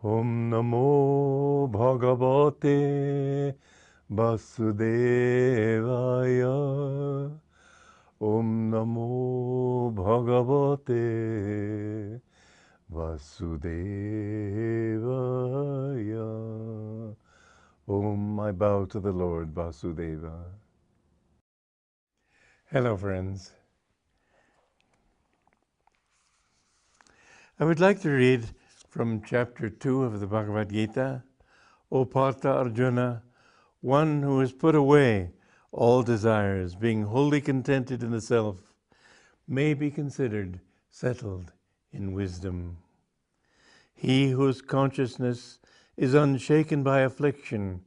Om Namo Bhagavate Vasudevaya. Om Namo Bhagavate Vasudevaya. Om, I bow to the Lord Vasudeva. Hello, friends. I would like to read from chapter 2 of the Bhagavad Gita. O Partha Arjuna, one who has put away all desires, being wholly contented in the self, may be considered settled in wisdom. He whose consciousness is unshaken by affliction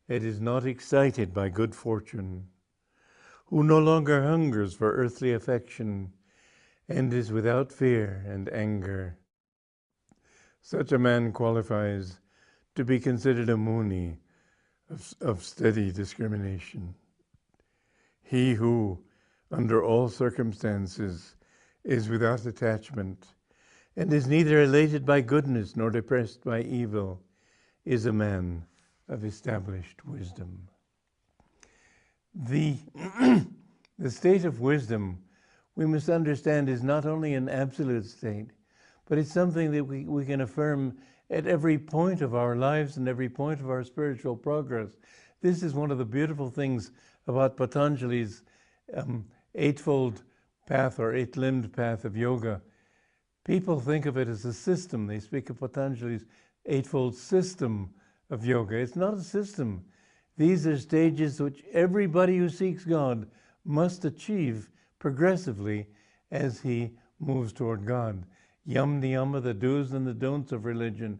and is not excited by good fortune, who no longer hungers for earthly affection and is without fear and anger. Such a man qualifies to be considered a Muni of steady discrimination. He who, under all circumstances, is without attachment and is neither elated by goodness nor depressed by evil, is a man of established wisdom. The state of wisdom, we must understand, is not only an absolute state, but it's something that we can affirm at every point of our lives and every point of our spiritual progress. This is one of the beautiful things about Patanjali's eightfold path or eight-limbed path of yoga. People think of it as a system. They speak of Patanjali's eightfold system of yoga. It's not a system. These are stages which everybody who seeks God must achieve progressively as he moves toward God. Yam niyama, the do's and the don'ts of religion,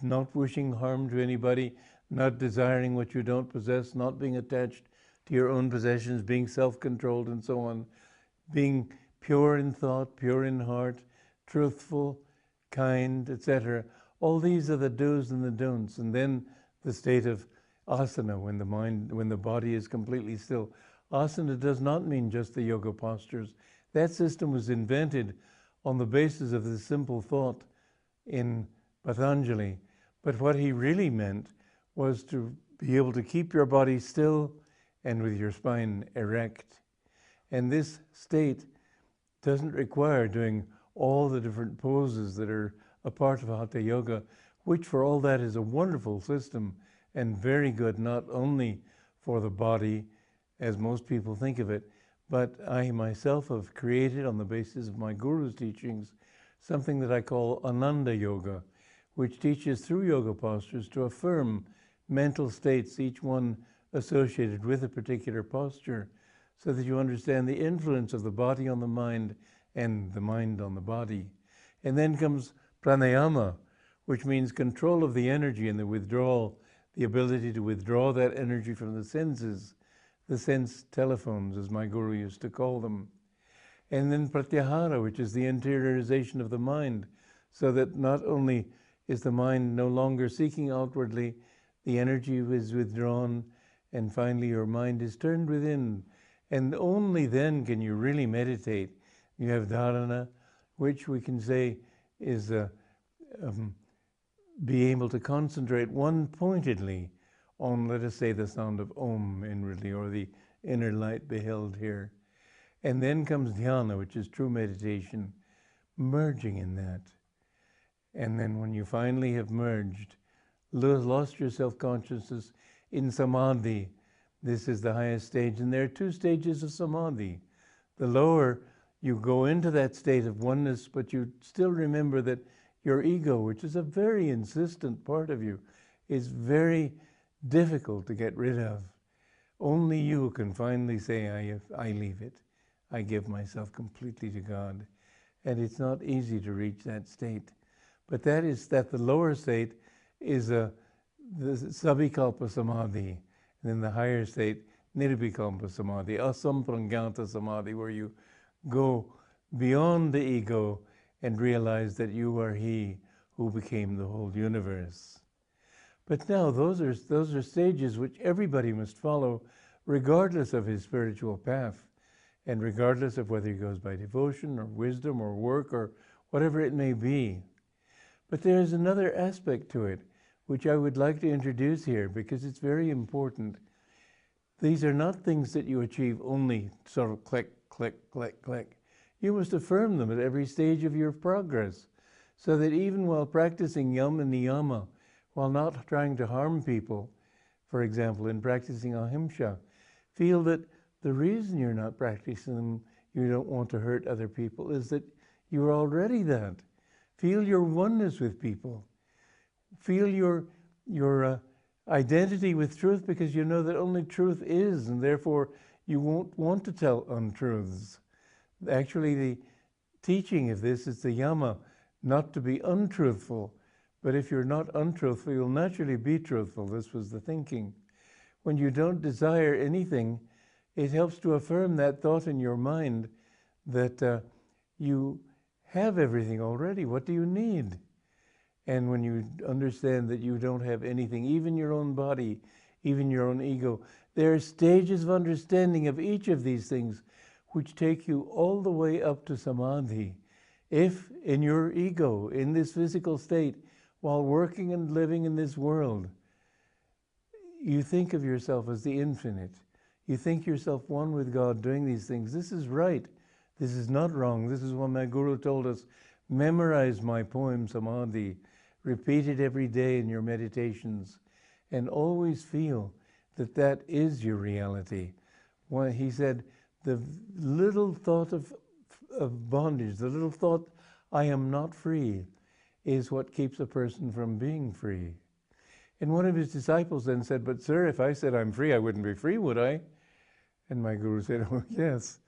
not wishing harm to anybody, not desiring what you don't possess, not being attached to your own possessions, being self-controlled and so on, being pure in thought, pure in heart, truthful, kind, etc. All these are the do's and the don'ts. And then the state of asana, when the body is completely still. Asana does not mean just the yoga postures. That system was invented on the basis of this simple thought in Patanjali. But what he really meant was to be able to keep your body still and with your spine erect. And this state doesn't require doing all the different poses that are a part of Hatha Yoga, which for all that is a wonderful system and very good, not only for the body, as most people think of it, but I myself have created, on the basis of my guru's teachings, something that I call Ananda Yoga, which teaches through yoga postures to affirm mental states, each one associated with a particular posture, so that you understand the influence of the body on the mind and the mind on the body. And then comes pranayama, which means control of the energy and the withdrawal, the ability to withdraw that energy from the senses, the sense telephones, as my guru used to call them. And then pratyahara, which is the interiorization of the mind, so that not only is the mind no longer seeking outwardly, the energy is withdrawn, and finally your mind is turned within. And only then can you really meditate. You have dharana, which we can say is be able to concentrate one-pointedly on, let us say, the sound of Om inwardly, or the inner light beheld here. And then comes dhyana, which is true meditation, merging in that. And then when you finally have merged, lost your self-consciousness in samadhi, this is the highest stage. And there are two stages of samadhi. The lower, you go into that state of oneness, but you still remember that your ego, which is a very insistent part of you, is very difficult to get rid of. Only you can finally say, I leave it. I give myself completely to God. And it's not easy to reach that state. But that the lower state is the sabikalpa samadhi. And then the higher state, nirvikalpa samadhi, asamprajnata samadhi, where you go beyond the ego and realize that you are he who became the whole universe. But now those are stages which everybody must follow, regardless of his spiritual path, and regardless of whether he goes by devotion or wisdom or work or whatever it may be. But there's another aspect to it, which I would like to introduce here because it's very important. These are not things that you achieve only sort of click, click, click, click. You must affirm them at every stage of your progress, so that even while practicing yama niyama, while not trying to harm people, for example, in practicing ahimsa, feel that the reason you're not practicing them, you don't want to hurt other people, is that you're already that. Feel your oneness with people. Feel your identity with truth, because you know that only truth is, and therefore you won't want to tell untruths. Actually, the teaching of this is the yama, not to be untruthful. But if you're not untruthful, you'll naturally be truthful. This was the thinking. When you don't desire anything, it helps to affirm that thought in your mind that you have everything already. What do you need? And when you understand that you don't have anything, even your own body, even your own ego, there are stages of understanding of each of these things which take you all the way up to samadhi. If in your ego, in this physical state, while working and living in this world, you think of yourself as the infinite, you think yourself one with God doing these things, this is right. This is not wrong. This is what my guru told us. Memorize my poem, Samadhi. Repeat it every day in your meditations. And always feel that that is your reality. When he said, the little thought of bondage, the little thought, I am not free, is what keeps a person from being free. And one of his disciples then said, but sir, if I said I'm free, I wouldn't be free, would I? And my guru said, oh yes.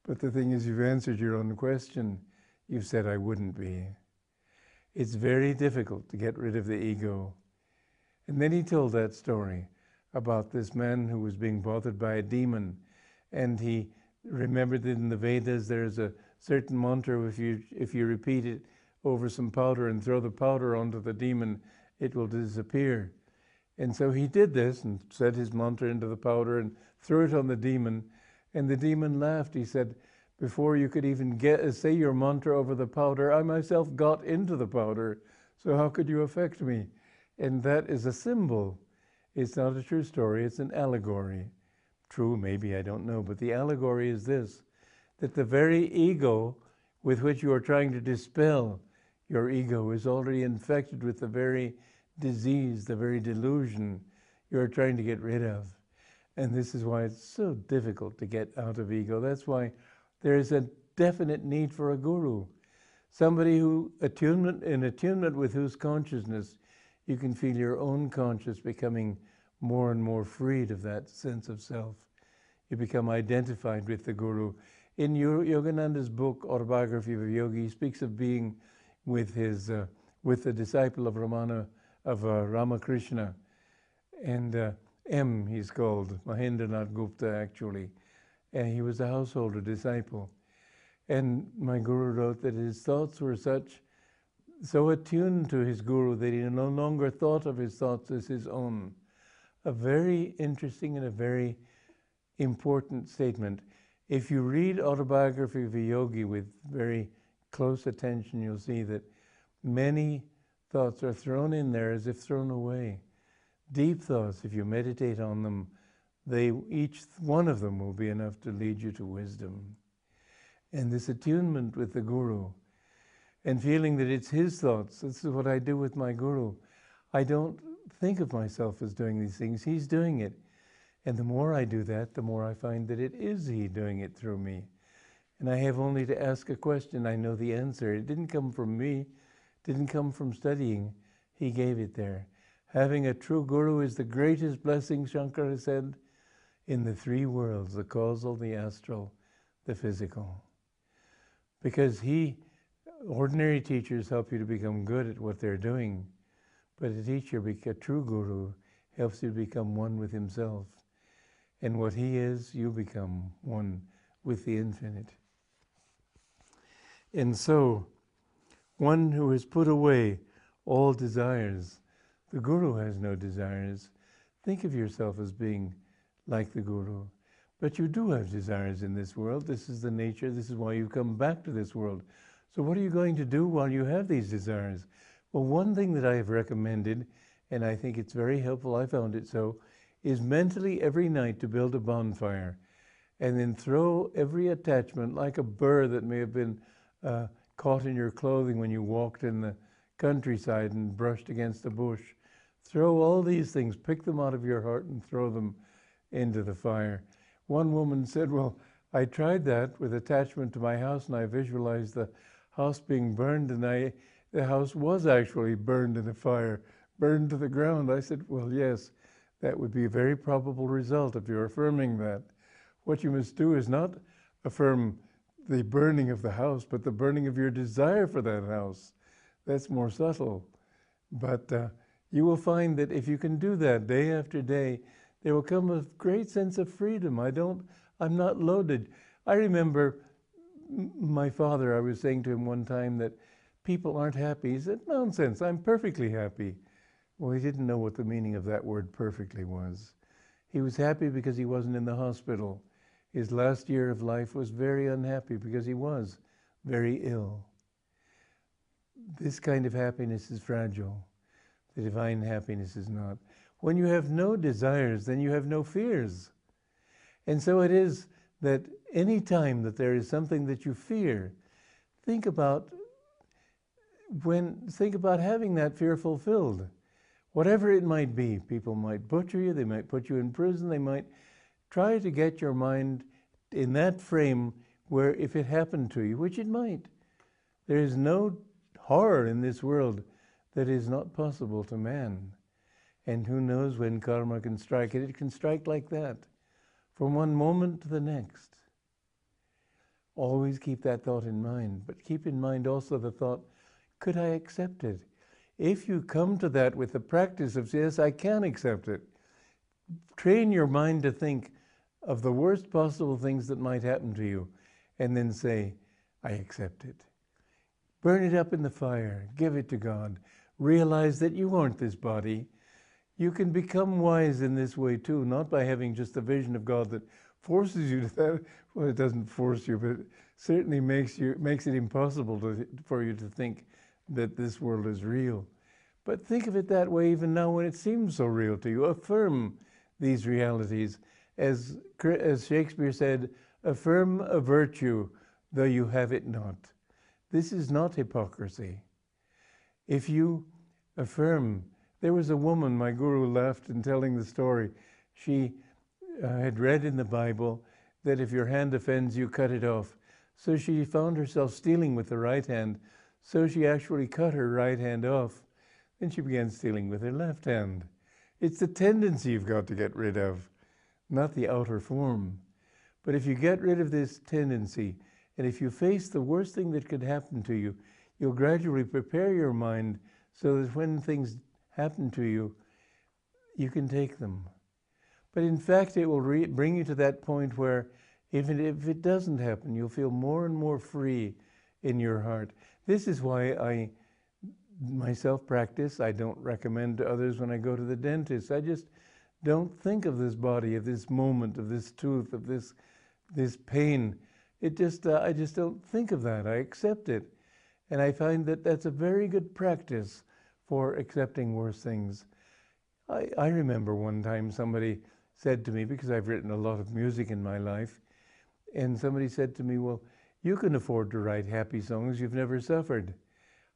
But the thing is, you've answered your own question. You've said, I wouldn't be. It's very difficult to get rid of the ego. And then he told that story about this man who was being bothered by a demon. And he remembered that in the Vedas, there's a certain mantra, if you repeat it over some powder and throw the powder onto the demon, it will disappear. And so he did this and said his mantra into the powder and threw it on the demon. And the demon laughed. He said, before you could even say your mantra over the powder, I myself got into the powder, so how could you affect me? And that is a symbol. It's not a true story, it's an allegory. True, maybe, I don't know, but the allegory is this, that the very ego with which you are trying to dispel your ego is already infected with the very disease, the very delusion you're trying to get rid of. And this is why it's so difficult to get out of ego. That's why there is a definite need for a guru. Somebody who, in attunement with whose consciousness you can feel your own conscious becoming more and more freed of that sense of self. You become identified with the guru. In Yogananda's book, Autobiography of a Yogi, he speaks of being with the disciple of Ramakrishna, and M, he's called, Mahendranath Gupta, actually. And he was a householder disciple. And my guru wrote that his thoughts were so attuned to his guru that he no longer thought of his thoughts as his own. A very interesting and a very important statement. If you read Autobiography of a Yogi with very close attention, you'll see that many thoughts are thrown in there as if thrown away. Deep thoughts, if you meditate on them, each one of them will be enough to lead you to wisdom. And this attunement with the guru, and feeling that it's his thoughts, this is what I do with my guru. I don't think of myself as doing these things, he's doing it. And the more I do that, the more I find that it is he doing it through me. And I have only to ask a question, I know the answer. It didn't come from me, didn't come from studying, he gave it there. Having a true guru is the greatest blessing, Shankara said, in the three worlds, the causal, the astral, the physical. Because ordinary teachers help you to become good at what they're doing, but a teacher, a true guru, helps you to become one with himself. And what he is, you become one with the infinite. And so, one who has put away all desires, the guru has no desires. Think of yourself as being like the guru. But you do have desires in this world. This is the nature. This is why you come back to this world. So what are you going to do while you have these desires? Well, one thing that I have recommended, and I think it's very helpful, I found it so, is mentally every night to build a bonfire and then throw every attachment, like a burr that may have been caught in your clothing when you walked in the countryside and brushed against a bush. Throw all these things, pick them out of your heart and throw them into the fire. One woman said, well, I tried that with attachment to my house and I visualized the house being burned, and the house was actually burned in a fire, burned to the ground. I said, well, yes, that would be a very probable result if you're affirming that. What you must do is not affirm the burning of the house, but the burning of your desire for that house. That's more subtle. But you will find that if you can do that day after day, there will come a great sense of freedom. I'm not loaded. I remember my father, I was saying to him one time that people aren't happy. He said, nonsense, I'm perfectly happy. Well, he didn't know what the meaning of that word perfectly was. He was happy because he wasn't in the hospital. His last year of life was very unhappy because he was very ill. This kind of happiness is fragile. The divine happiness is not. When you have no desires, then you have no fears. And so it is that any time that there is something that you fear, think about having that fear fulfilled. Whatever it might be, people might butcher you, they might put you in prison, they might try to get your mind in that frame where if it happened to you, which it might, there is no horror in this world that is not possible to man. And who knows when karma can strike it? It can strike like that, from one moment to the next. Always keep that thought in mind, but keep in mind also the thought, could I accept it? If you come to that with the practice of, yes, I can accept it, train your mind to think of the worst possible things that might happen to you, and then say, I accept it. Burn it up in the fire, give it to God. Realize that you aren't this body. You can become wise in this way too, not by having just a vision of God that forces you to that. Well, it doesn't force you, but it certainly makes it impossible for you to think that this world is real. But think of it that way even now when it seems so real to you. Affirm these realities. As Shakespeare said, affirm a virtue, though you have it not. This is not hypocrisy. If you affirm, there was a woman, my guru laughed in telling the story. She had read in the Bible that if your hand offends you, cut it off. So she found herself stealing with the right hand. So she actually cut her right hand off. Then she began stealing with her left hand. It's the tendency you've got to get rid of, not the outer form. But if you get rid of this tendency, and if you face the worst thing that could happen to you, you'll gradually prepare your mind so that when things happen to you, you can take them. But in fact, it will bring you to that point where even if it doesn't happen, you'll feel more and more free in your heart. This is why I myself practice. I don't recommend to others when I go to the dentist. I just don't think of this body, of this moment, of this tooth, of this pain. I just don't think of that. I accept it. And I find that that's a very good practice for accepting worse things. I remember one time somebody said to me, because I've written a lot of music in my life, and somebody said to me, well, you can afford to write happy songs, you've never suffered.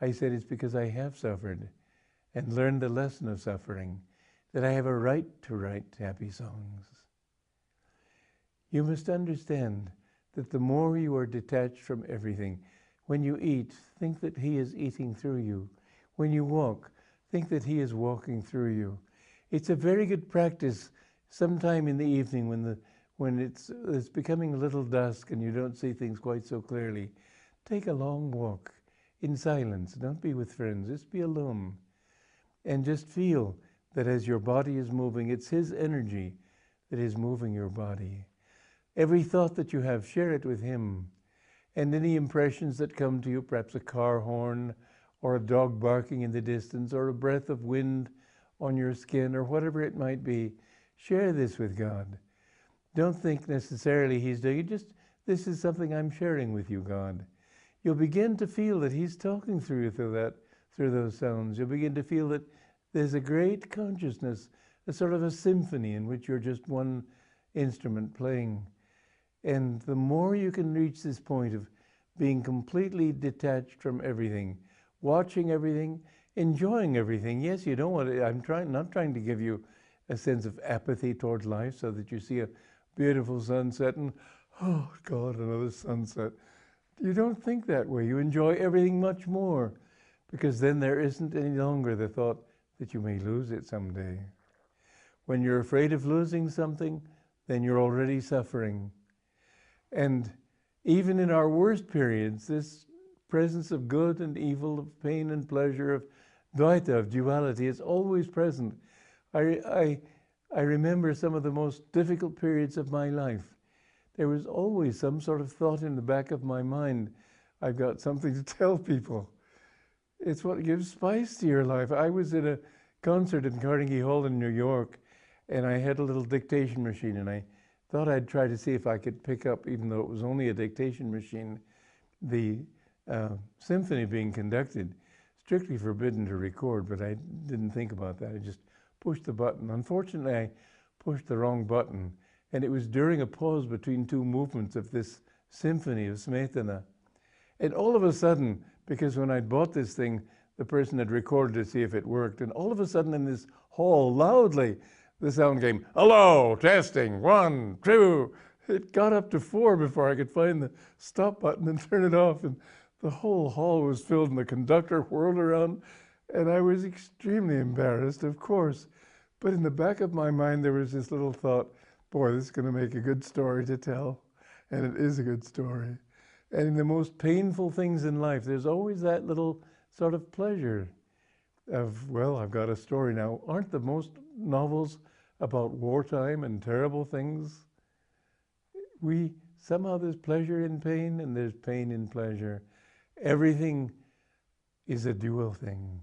I said, it's because I have suffered and learned the lesson of suffering, that I have a right to write happy songs. You must understand that the more you are detached from everything, when you eat, think that He is eating through you. When you walk, think that He is walking through you. It's a very good practice sometime in the evening when it's becoming a little dusk and you don't see things quite so clearly. Take a long walk in silence. Don't be with friends. Just be alone. And just feel that as your body is moving, it's His energy that is moving your body. Every thought that you have, share it with Him. And any impressions that come to you, perhaps a car horn, or a dog barking in the distance, or a breath of wind on your skin, or whatever it might be, share this with God. Don't think necessarily He's doing it, just this is something I'm sharing with you, God. You'll begin to feel that He's talking through you through those sounds. You'll begin to feel that there's a great consciousness, a sort of a symphony in which you're just one instrument playing. And the more you can reach this point of being completely detached from everything, watching everything, enjoying everything. Yes, you don't want to, not trying to give you a sense of apathy towards life so that you see a beautiful sunset and, oh God, another sunset. You don't think that way. You enjoy everything much more, because then there isn't any longer the thought that you may lose it someday. When you're afraid of losing something, then you're already suffering. And even in our worst periods, this presence of good and evil, of pain and pleasure, of Dvaita, of duality, is always present. I remember some of the most difficult periods of my life. There was always some sort of thought in the back of my mind, I've got something to tell people. It's what gives spice to your life. I was at a concert in Carnegie Hall in New York, and I had a little dictation machine, and I thought I'd try to see if I could pick up, even though it was only a dictation machine, the symphony being conducted. Strictly forbidden to record, but I didn't think about that. I just pushed the button. Unfortunately, I pushed the wrong button, and it was during a pause between two movements of this symphony of Smetana. And all of a sudden, because when I'd bought this thing, the person had recorded to see if it worked, and all of a sudden in this hall, loudly, the sound came, hello, testing, 1, 2. It got up to 4 before I could find the stop button and turn it off, and the whole hall was filled, and the conductor whirled around, and I was extremely embarrassed, of course. But in the back of my mind, there was this little thought, boy, this is going to make a good story to tell. And it is a good story. And in the most painful things in life, there's always that little sort of pleasure of, well, I've got a story now. Aren't the most novels about wartime and terrible things? Somehow there's pleasure in pain, and there's pain in pleasure. Everything is a dual thing.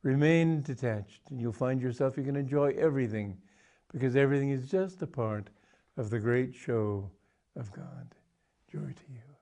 Remain detached, and you'll find yourself, you can enjoy everything, because everything is just a part of the great show of God. Joy to you.